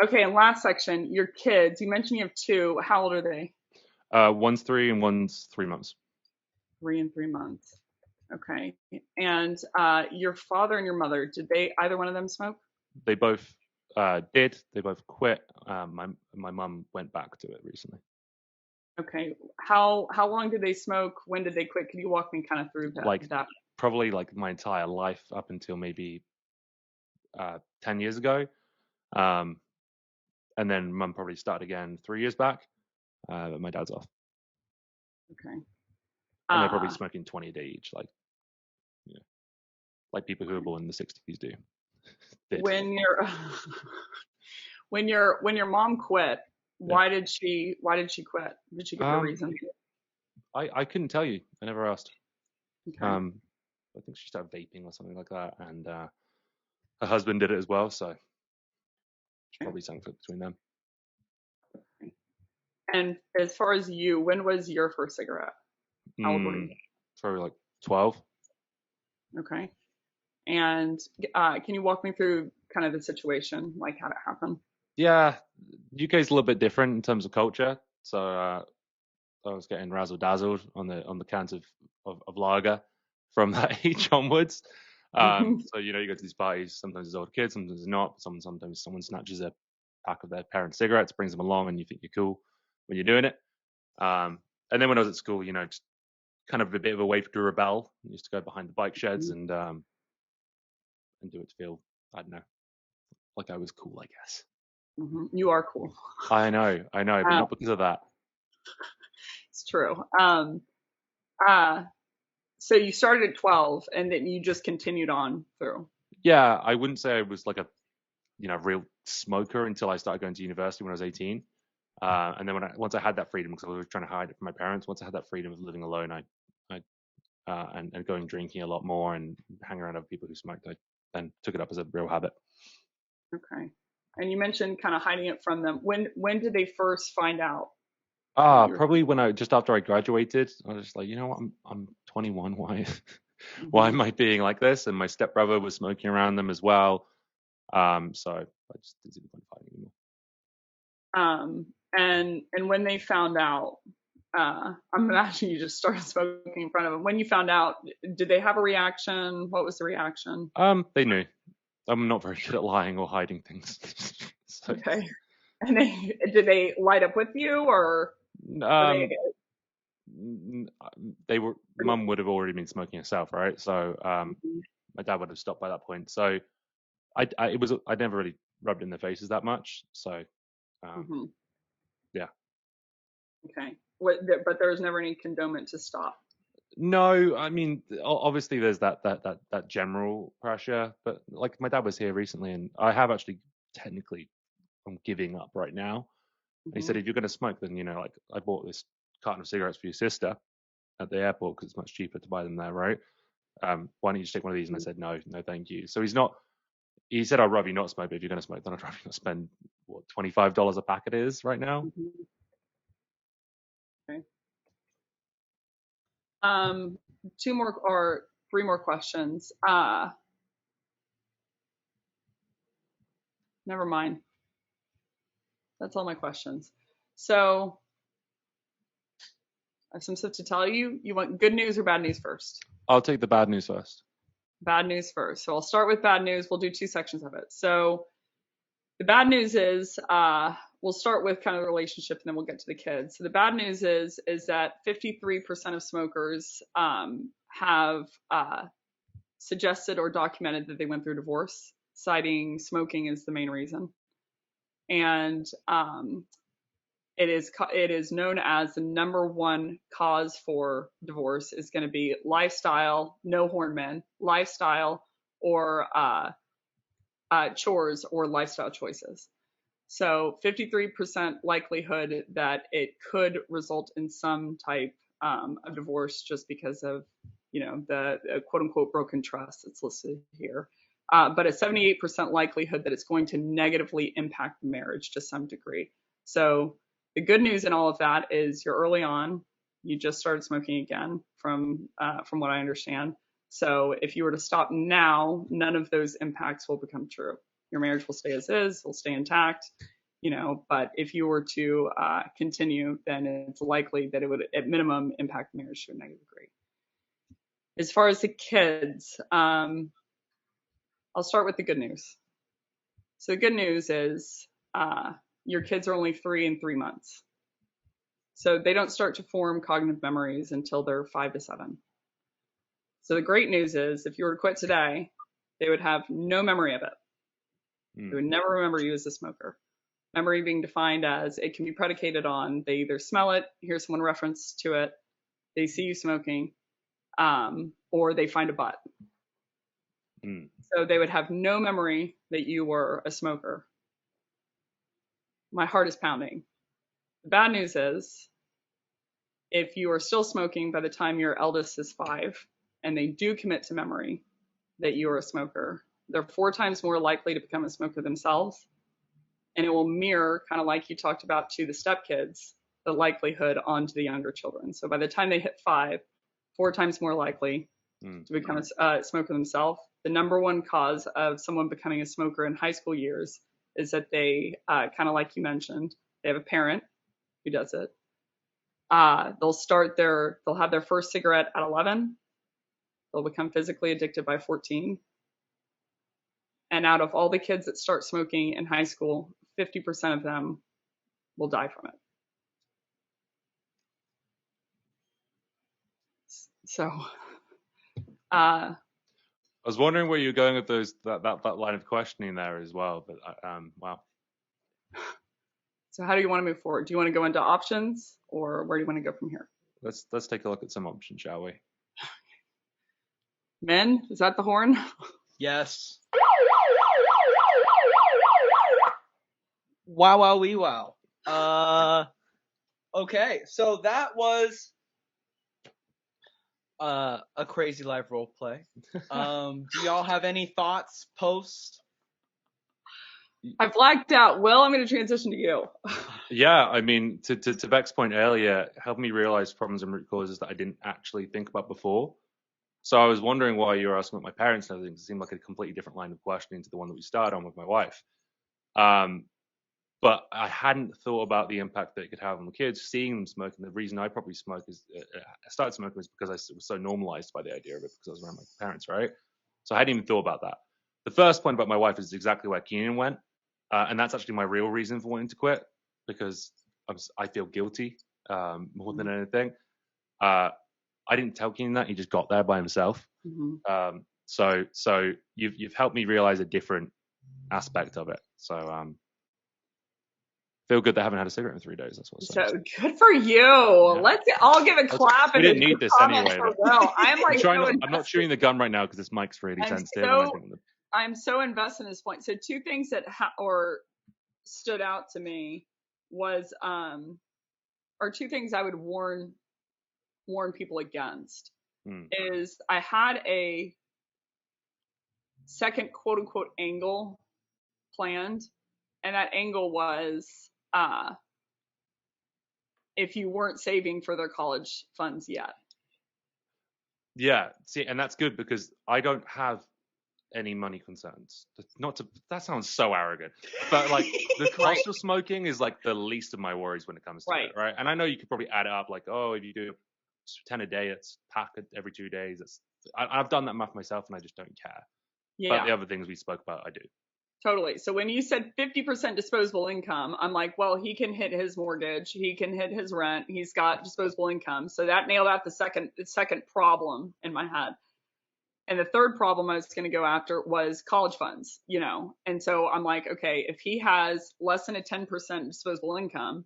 And last section, your kids. You mentioned you have 2. How old are they? One's 3 and one's 3 months. 3 and 3 months. Okay. And your father and your mother, did either one of them smoke? They both did. They both quit. My mum went back to it recently. Okay. How long did they smoke? When did they quit? Can you walk me kind of through that? Probably like my entire life up until maybe 10 years ago. And then mum probably started again 3 years back. But my dad's off. Okay. And they're probably smoking 20 a day each, like people who were born in the 60s do. When your mom quit, why did she quit? Did she give a reason? I couldn't tell you. I never asked. Okay. I think she started vaping or something like that, and her husband did it as well, so it's probably something between them. Okay. And as far as you, when was your first cigarette? How old were you? Probably like 12. Okay. And can you walk me through kind of the situation, like how it happened? Yeah, UK's a little bit different in terms of culture. So I was getting razzle dazzled on the cans of lager from that age onwards. So you go to these parties. Sometimes there's older kids, sometimes there's not. Sometimes someone snatches a pack of their parents' cigarettes, brings them along, and you think you're cool when you're doing it. And then when I was at school, just kind of a bit of a way to rebel. I used to go behind the bike sheds and do it to feel, I don't know, like I was cool, I guess. You are cool. I know, but not because of that. It's true. So you started at 12 and then you just continued on through. Yeah, I wouldn't say I was like a real smoker until I started going to university when I was 18. And then once I had that freedom, because I was trying to hide it from my parents, once I had that freedom of living alone, I and going drinking a lot more and hanging around other people who smoked, I then took it up as a real habit. Okay. And you mentioned kind of hiding it from them. When did they first find out? Probably when just after I graduated. I was just like, you know what, I'm 21. Why am I being like this? And my stepbrother was smoking around them as well. So I just didn't see the point of fighting anymore. And when they found out, I'm imagining you just started smoking in front of them. When you found out, did they have a reaction? What was the reaction? They knew. I'm not very good at lying or hiding things. So. Okay. And did they light up with you, or? They were. Mum would have already been smoking herself, right? So my dad would have stopped by that point. So I never really rubbed it in their faces that much. So yeah. Okay. But there was never any condonement to stop. No, I mean, obviously there's that general pressure, but like my dad was here recently, and I have actually technically, I'm giving up right now. And he said, if you're going to smoke, then like I bought this carton of cigarettes for your sister at the airport because it's much cheaper to buy them there, right? Why don't you just take one of these? And I said, no, thank you. So he said, I'd rather you not smoke, but if you're going to smoke, then I'd rather you not spend what $25 a packet is right now. Okay. Two more or three more questions. Never mind. That's all my questions. So I have some stuff to tell you. You want good news or bad news first? I'll take the bad news first. Bad news first. So I'll start with bad news. We'll do two sections of it. So the bad news is, we'll start with kind of the relationship and then we'll get to the kids. So the bad news is that 53% of smokers have suggested or documented that they went through divorce, citing smoking as the main reason. And it is known as the number one cause for divorce is going to be lifestyle, no horn men, lifestyle, or chores or lifestyle choices. So 53% likelihood that it could result in some type of divorce just because of, the quote unquote broken trust that's listed here. But a 78% likelihood that it's going to negatively impact the marriage to some degree. So the good news in all of that is you're early on. You just started smoking again from what I understand. So if you were to stop now, none of those impacts will become true. Your marriage will stay as is, will stay intact, but if you were to continue, then it's likely that it would at minimum impact the marriage to a negative degree. As far as the kids, I'll start with the good news. So the good news is your kids are only 3 and 3 months. So they don't start to form cognitive memories until they're 5 to 7. So the great news is if you were to quit today, they would have no memory of it. They would never remember you as a smoker. Memory being defined as it can be predicated on they either smell it, hear someone reference to it, they see you smoking, or they find a butt. So they would have no memory that you were a smoker. My heart is pounding. The bad news is if you are still smoking by the time your eldest is 5 and they do commit to memory that you are a smoker, they're 4 times more likely to become a smoker themselves. And it will mirror, kind of like you talked about to the stepkids, the likelihood onto the younger children. So by the time they hit 5, 4 times more likely to become a smoker themselves. The number one cause of someone becoming a smoker in high school years is that they, kind of like you mentioned, they have a parent who does it. They'll have their first cigarette at 11. They'll become physically addicted by 14. And out of all the kids that start smoking in high school, 50% of them will die from it. So, I was wondering where you're going with that line of questioning there as well, but wow. So how do you want to move forward? Do you want to go into options, or where do you want to go from here? Let's take a look at some options, shall we? Men, is that the horn? Yes. Wow, wow, wee, wow. Okay, so that was a crazy live role play. Do y'all have any thoughts post? I blacked out. Will, I'm going to transition to you. Yeah, I mean, to Beck's point earlier, helped me realize problems and root causes that I didn't actually think about before. So I was wondering why you were asking about my parents and everything. It seemed like a completely different line of questioning to the one that we started on with my wife. But I hadn't thought about the impact that it could have on the kids, seeing them smoking. The reason I probably smoke is I started smoking was because I was so normalized by the idea of it because I was around my parents, right? So I hadn't even thought about that. The first point about my wife is exactly where Keenan went. And that's actually my real reason for wanting to quit, because I feel guilty more than anything. I didn't tell Keenan that. He just got there by himself. Mm-hmm. So you've helped me realize a different aspect of it. So feel good that I haven't had a cigarette in 3 days. That's what's so good for you. Yeah. Let's all give a clap. We didn't need this anyway. I'm like, I'm not chewing the gum right now because this mic's really sensitive. I'm so invested in this point. So 2 things that stood out to me was, or 2 things I would warn people against is I had a second quote unquote angle planned. And that angle was, if you weren't saving for their college funds yet. Yeah. See, and that's good because I don't have any money concerns. That sounds so arrogant, but like the cost of smoking is like the least of my worries when it comes to it, right? And I know you could probably add it up, like, oh, if you do 10 a day, it's pack every 2 days. I've done that math myself, and I just don't care. Yeah. But the other things we spoke about, I do. Totally. So when you said 50% disposable income, I'm like, well, he can hit his mortgage, he can hit his rent, he's got disposable income. So that nailed out the second problem in my head. And the third problem I was going to go after was college funds, And so I'm like, okay, if he has less than a 10% disposable income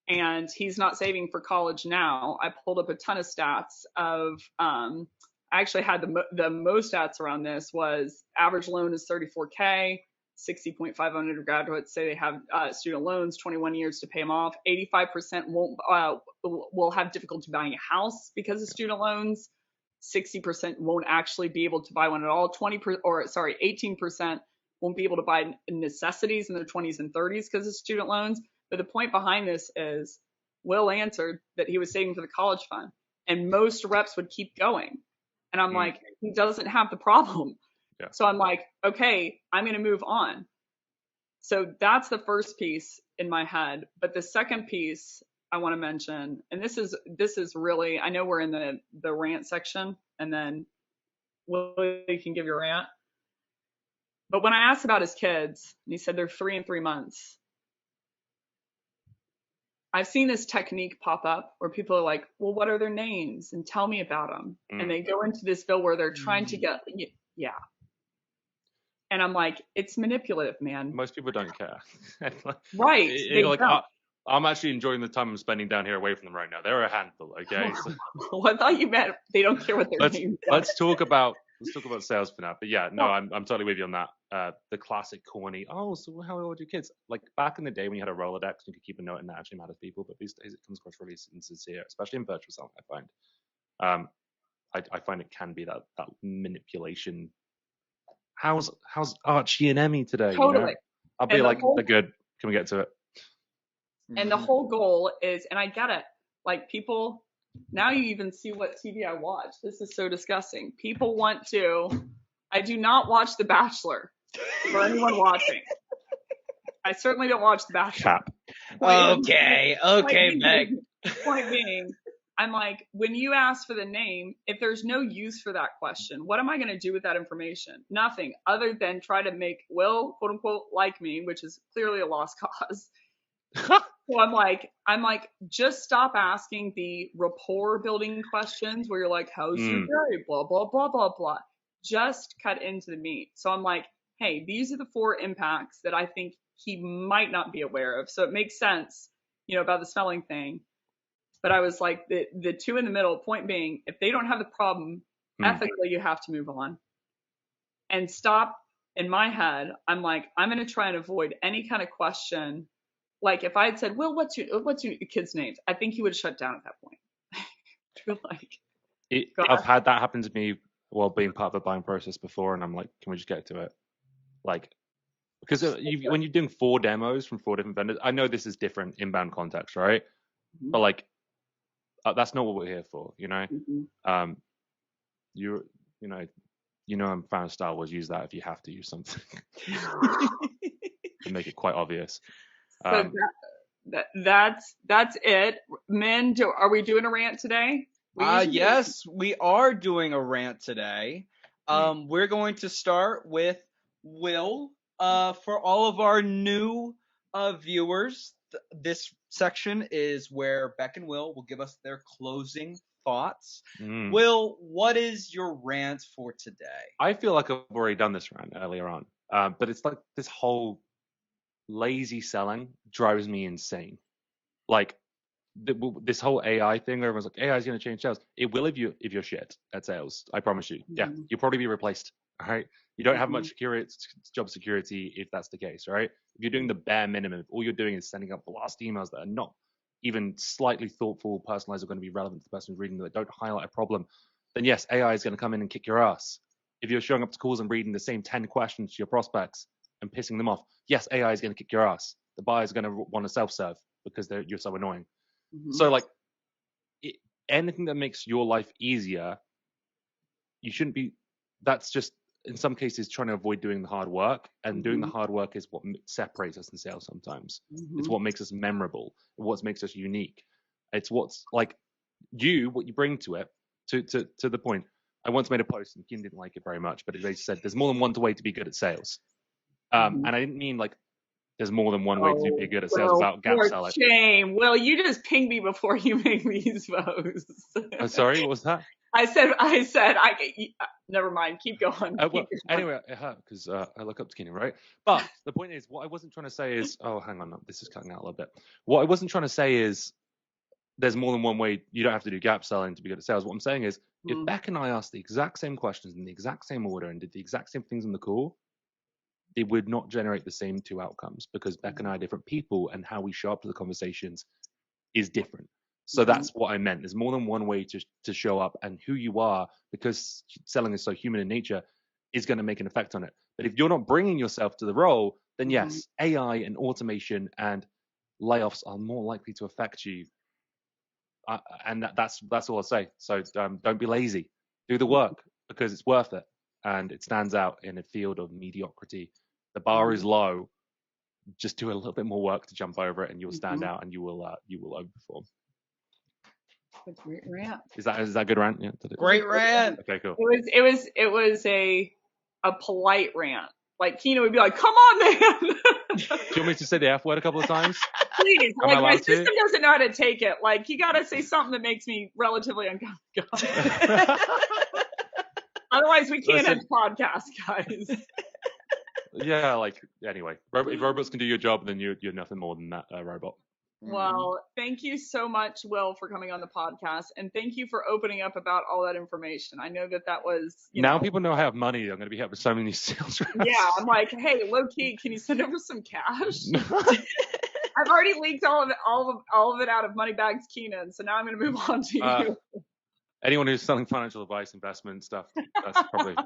and he's not saving for college now, I pulled up a ton of stats of, I actually had the most stats around this was average loan is $34K, 60.5 undergraduates say they have student loans, 21 years to pay them off. 85% will have difficulty buying a house because of student loans. 60% won't actually be able to buy one at all. 18% won't be able to buy necessities in their 20s and 30s because of student loans. But the point behind this is Will answered that he was saving for the college fund, and most reps would keep going. And I'm like, he doesn't have the problem. Yeah. So I'm like, okay, I'm going to move on. So that's the first piece in my head. But the second piece I want to mention, and this is really, I know we're in the rant section, and then Will, you can give your rant. But when I asked about his kids, and he said they're 3 and 3 months, I've seen this technique pop up where people are like, well, what are their names? And tell me about them. And they go into this bill where they're trying to get, yeah. And I'm like, it's manipulative, man. Most people don't care. Right. I'm actually enjoying the time I'm spending down here away from them right now. They're a handful, okay? So, well, I thought you meant they don't care what their names are. Let's talk about sales for now. But yeah, no, I'm totally with you on that. The classic corny, oh, so how old are your kids? Like back in the day when you had a Rolodex, you could keep a note and that actually matters to people. But these days it comes across really insincere, especially in virtual selling, I find. I find it can be that manipulation. How's Archie and Emmy today? Totally. I'll be like, they're good. Can we get to it? And the whole goal is, and I get it, like people Now you even see what TV I watch. This is so disgusting. People want to. I do not watch The Bachelor for anyone watching. I certainly don't watch The Bachelor. Cap. Okay, Becc. Point being, I'm like, when you ask for the name, if there's no use for that question, what am I going to do with that information? Nothing other than try to make Will, quote unquote, like me, which is clearly a lost cause. So I'm like, just stop asking the rapport building questions where you're like, how's your day? Blah, blah, blah, blah, blah. Just cut into the meat. So I'm like, hey, these are the 4 impacts that I think he might not be aware of. So it makes sense, about the smelling thing. But I was like, the 2 in the middle, point being, if they don't have the problem, ethically, you have to move on. And stop, in my head, I'm like, I'm going to try and avoid any kind of question. Like if I had said, Will, what's your kid's names? I think he would have shut down at that point. I've had that happen to me while being part of the buying process before, and I'm like, can we just get to it? Like, because when you're doing 4 demos from 4 different vendors, I know this is different inbound context, right? Mm-hmm. But like, that's not what we're here for, Mm-hmm. I'm a fan of Star Wars. Use that if you have to use something to make it quite obvious. So that's it. Men, are we doing a rant today? Yes, we are doing a rant today. We're going to start with Will. For all of our new viewers, this section is where Becc and Will give us their closing thoughts. Will, what is your rant for today? I feel like I've already done this rant earlier on, but it's like this whole lazy selling drives me insane. Like this whole AI thing, where everyone's like, AI is going to change sales. It will if you're shit at sales. I promise you. Mm-hmm. Yeah, you'll probably be replaced. All right, you don't have much job security if that's the case. Right, if you're doing the bare minimum, if all you're doing is sending out blast emails that are not even slightly thoughtful, personalized, are going to be relevant to the person who's reading them, that don't highlight a problem, then yes, AI is going to come in and kick your ass. If you're showing up to calls and reading the same 10 questions to your prospects and pissing them off, yes, AI is going to kick your ass. The buyer's going to want to self-serve because you're so annoying. Mm-hmm. So like, anything that makes your life easier, you shouldn't be. That's just in some cases trying to avoid doing the hard work, and doing the hard work is what separates us in sales. Sometimes it's what makes us memorable, what makes us unique. It's what's like what you bring to it. To the point, I once made a post and Keenan didn't like it very much, but it basically said there's more than one way to be good at sales. And I didn't mean like there's more than one way to be good at sales without gap selling. Shame. Well, you just pinged me before you made these posts. I'm sorry, what was that? I said, never mind. Keep going. Anyway, it hurt because I look up to Keenan, right? But the point is, what I wasn't trying to say is, hang on, this is cutting out a little bit. What I wasn't trying to say is there's more than one way. You don't have to do gap selling to be good at sales. What I'm saying is, if Becc and I asked the exact same questions in the exact same order and did the exact same things in the call, it would not generate the same 2 outcomes, because Becc and I are different people, and how we show up to the conversations is different. So that's what I meant. There's more than one way to show up, and who you are, because selling is so human in nature, is going to make an effect on it. But if you're not bringing yourself to the role, then yes, AI and automation and layoffs are more likely to affect you. And that's all I'll say. So don't be lazy. Do the work, because it's worth it, and it stands out in a field of mediocrity. The bar is low. Just do a little bit more work to jump over it, and you'll stand out, and you will overperform. A great rant. Is that a good rant? Yeah. Great rant. Okay, cool. It was a polite rant. Like Keenan would be like, "Come on, man." Do you want me to say the F word a couple of times? Please. Like my system doesn't know how to take it. Like you got to say something that makes me relatively uncomfortable. Otherwise, we can't have podcast, guys. Yeah, like anyway, if robots can do your job, then you're nothing more than that robot. Well, thank you so much, Will, for coming on the podcast, and thank you for opening up about all that information. I know that was now people know I have money. I'm going to be helping so many sales reps. Yeah, I'm like, hey, low key, can you send over some cash? I've already leaked all of it out of Moneybags Keenan, so now I'm going to move on to you. Anyone who's selling financial advice, investment stuff, that's probably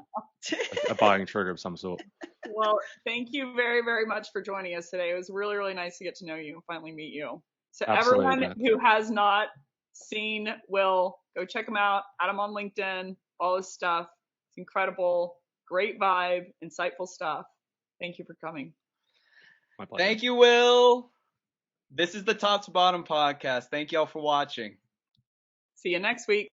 a buying trigger of some sort. Well, thank you very, very much for joining us today. It was really, really nice to get to know you and finally meet you. So absolutely, everyone who has not seen Will. Go check him out. Add him on LinkedIn. All his stuff. It's incredible. Great vibe. Insightful stuff. Thank you for coming. My pleasure. Thank you, Will. This is the Top to Bottom podcast. Thank y'all for watching. See you next week.